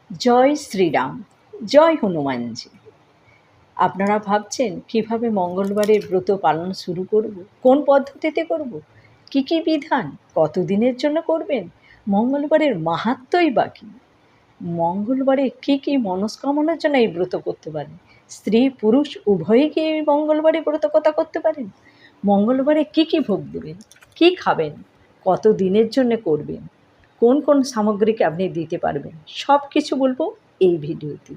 জয় শ্রীরাম, জয় হনুমানজি। আপনারা ভাবছেন কিভাবে মঙ্গলবারের ব্রত পালন শুরু করব, কোন পদ্ধতিতে করব, কি কি বিধান, কতদিনের জন্য করবেন, মঙ্গলবারের মাহাত্ম্যই বা কী, মঙ্গলবারে কি কি মনস্কামনার জন্য এই ব্রত করতে পারেন, স্ত্রী পুরুষ উভয়ই কি এই মঙ্গলবারে ব্রত কথা করতে পারেন, মঙ্গলবারে কি কি ভোগ দেবেন, কি খাবেন, কত দিনের জন্য করবেন, কোন কোন সামগ্রীকে আপনি দিতে পারবেন, সব কিছু বলবো এই ভিডিওতে।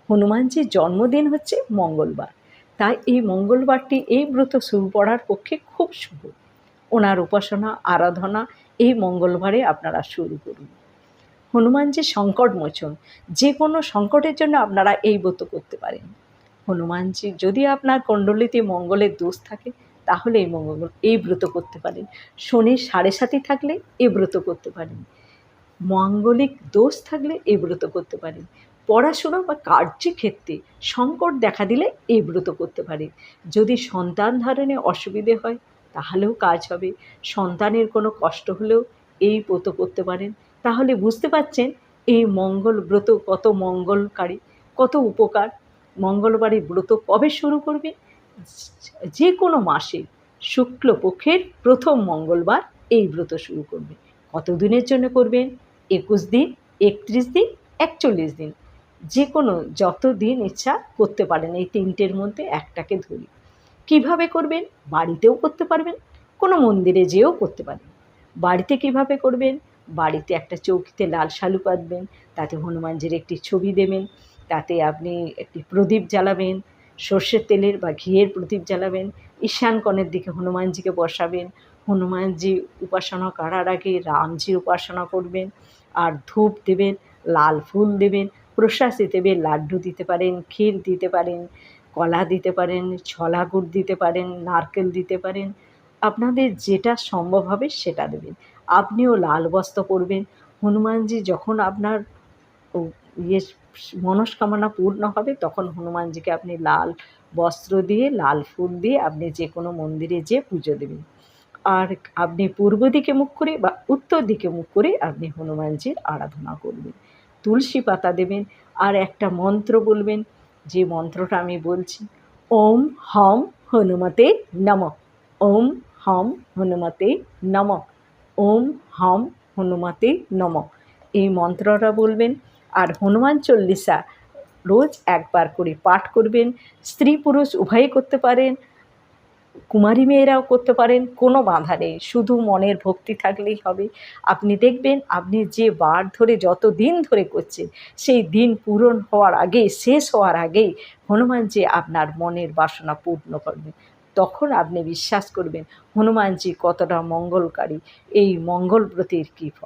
হনুমানজির জন্মদিন হচ্ছে মঙ্গলবার, তাই এই মঙ্গলবারটি এই ব্রত শুরু করার পক্ষে খুব শুভ। ওনার উপাসনা আরাধনা এই মঙ্গলবারে আপনারা শুরু করুন। হনুমানজি সংকট মোচন, যে কোনো সংকটের জন্য আপনারা এই ব্রত করতে পারেন। হনুমানজি যদি আপনার কুণ্ডলিতে মঙ্গলের দোষ থাকে তাহলে এই ব্রত করতে পারেন। শনির 7.5 থাকলে এই ব্রত করতে পারেন। মাঙ্গলিক দোষ থাকলে এই ব্রত করতে পারেন। পড়াশোনা বা কার্যক্ষেত্রে সংকট দেখা দিলে এই ব্রত করতে পারেন। যদি সন্তান ধারণে অসুবিধে হয় তাহলেও কাজ হবে। সন্তানের কোনো কষ্ট হলেও এই ব্রত করতে পারেন। তাহলে বুঝতে পারছেন এই মঙ্গল ব্রত কত মঙ্গলকারী, কত উপকার। মঙ্গলবারে ব্রত কবে শুরু করবে? যে কোনো মাসে শুক্লপক্ষের প্রথম মঙ্গলবার এই ব্রত শুরু করবে। কত দিনের জন্য করবেন? 21 দিন, 31 দিন, 41 দিন, যে কোনো যত দিন ইচ্ছা করতে পারেন। এই তিনটের মধ্যে একটাকে ধরি। কিভাবে করবেন? বাড়িতেও করতে পারবেন, কোনো মন্দিরে যেয়েও করতে পারেন। বাড়িতে কিভাবে করবেন? বাড়িতে একটা চৌকিতে লাল শালু পাতবেন, তাতে হনুমানজির একটি ছবি দেবেন, তাতে আপনি একটি প্রদীপ জ্বালাবেন, সর্ষের তেলের বা ঘিয়ের প্রদীপ জ্বালাবেন, ঈশান কোণের দিকে হনুমানজিকে বসাবেন। হনুমানজি উপাসনা করার আগে রামজির উপাসনা করবেন, আর ধূপ দেবেন, লাল ফুল দেবেন, প্রসাদ দেবেন, লাড্ডু দিতে পারেন, ক্ষীর দিতে পারেন, কলা দিতে পারেন, ছলা গুড় দিতে পারেন, নারকেল দিতে পারেন, আপনাদের যেটা সম্ভব হবে সেটা দেবেন। আপনিও লাল বস্ত্র পরবেন। হনুমানজি যখন আপনার মনস্কামনা পূর্ণ হবে তখন হনুমানজিকে আপনি লাল বস্ত্র দিয়ে, লাল ফুল দিয়ে আপনি যে কোনো মন্দিরে যেয়ে পুজো দেবেন। আর আপনি পূর্ব দিকে মুখ করে বা উত্তর দিকে মুখ করে আপনি হনুমানজির আরাধনা করবেন। তুলসী পাতা দেবেন, আর একটা মন্ত্র বলবেন, যে মন্ত্রটা আমি বলছি, ওম হম হনুমতে নমঃ, ওম হম হনুমতে নমঃ, ওম হম হনুমতে নমঃ। এই মন্ত্রটা বলবেন। আর হনুমান চল্লিশা রোজ একবার করে পাঠ করবেন। স্ত্রী পুরুষ উভয়ই করতে পারেন, কুমারী মেয়েরাও করতে পারেন, কোনো বাধা নেই, শুধু মনের ভক্তি থাকলেই হবে। আপনি দেখবেন আপনি যে বার ধরে যত দিন ধরে করছেন সেই দিন পূরণ হওয়ার আগেই, শেষ হওয়ার আগেই হনুমানজি আপনার মনের বাসনা পূর্ণ করবেন। তখন আপনি বিশ্বাস করবেন হনুমানজি কতটা মঙ্গলকারী, এই মঙ্গল ব্রতের কী ফল।